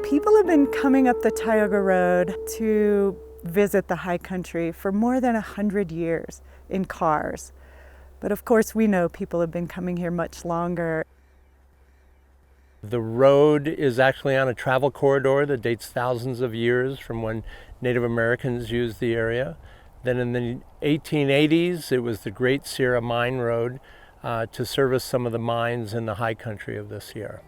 People have been coming up the Tioga Road to visit the high country for more than 100 years in cars. But of course we know people have been coming here much longer. The road is actually on a travel corridor that dates thousands of years from when Native Americans used the area. Then in the 1880s, it was the Great Sierra Mine Road to service some of the mines in the high country of the Sierra.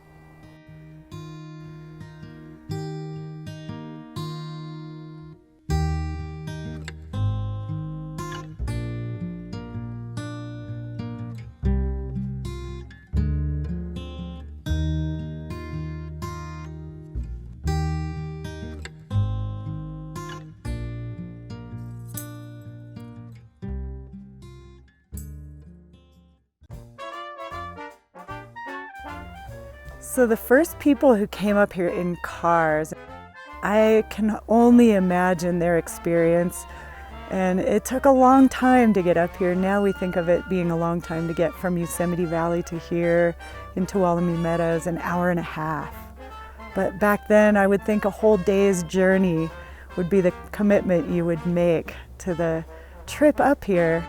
So the first people who came up here in cars, I can only imagine their experience. And it took a long time to get up here. Now we think of it being a long time to get from Yosemite Valley to here in Tuolumne Meadows, an hour and a half. But back then I would think a whole day's journey would be the commitment you would make to the trip up here.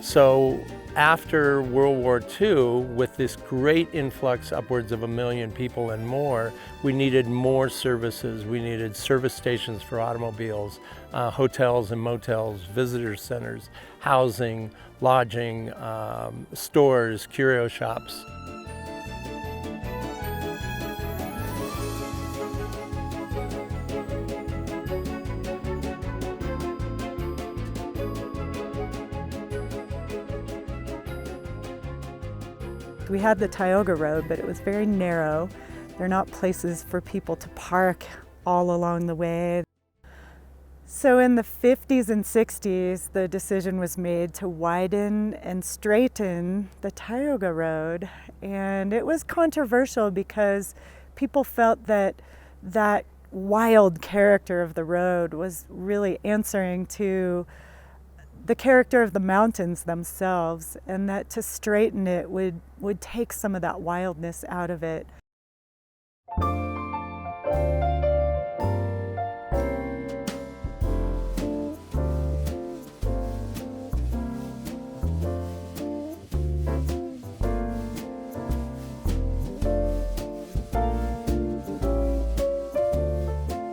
So after World War II, with this great influx, upwards of 1 million people and more, we needed more services. We needed service stations for automobiles, hotels and motels, visitor centers, housing, lodging, stores, curio shops. We had the Tioga Road, but it was very narrow. They're not places for people to park all along the way. So in the 50s and 60s, the decision was made to widen and straighten the Tioga Road. And it was controversial because people felt that that wild character of the road was really answering to the character of the mountains themselves, and that to straighten it would take some of that wildness out of it.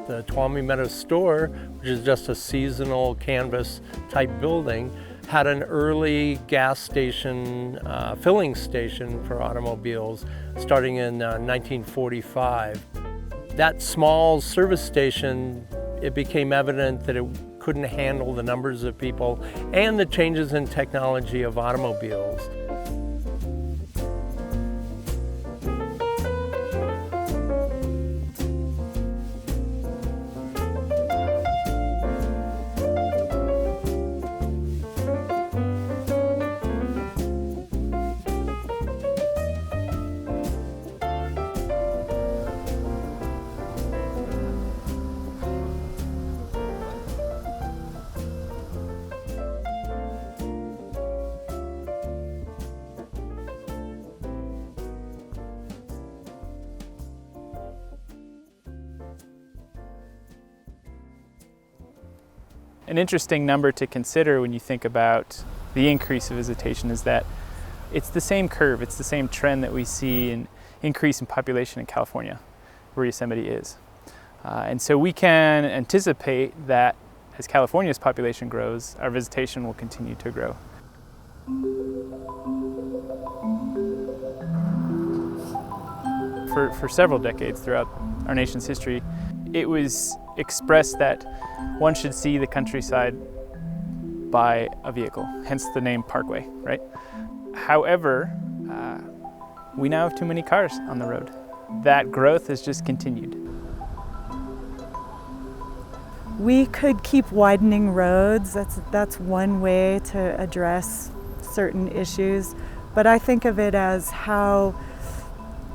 The Tuolumne Meadows store, which is just a seasonal canvas type building, had an early gas station, filling station for automobiles starting in 1945. That small service station, it became evident that it couldn't handle the numbers of people and the changes in technology of automobiles. An interesting number to consider when you think about the increase of visitation is that it's the same curve, it's the same trend that we see in increase in population in California, where Yosemite is. And so we can anticipate that as California's population grows, our visitation will continue to grow. for several decades throughout our nation's history, it was expressed that one should see the countryside by a vehicle, hence the name Parkway, right? However, we now have too many cars on the road. That growth has just continued. We could keep widening roads. That's one way to address certain issues. But I think of it as how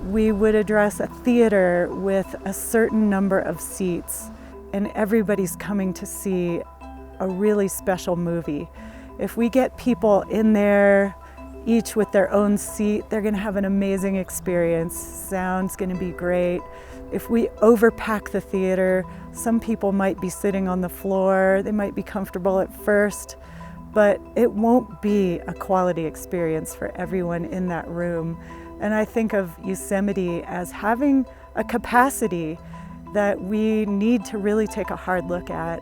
we would address a theater with a certain number of seats and everybody's coming to see a really special movie. If we get people in there, each with their own seat, they're gonna have an amazing experience. Sound's gonna be great. If we overpack the theater, some people might be sitting on the floor, they might be comfortable at first, but it won't be a quality experience for everyone in that room. And I think of Yosemite as having a capacity that we need to really take a hard look at.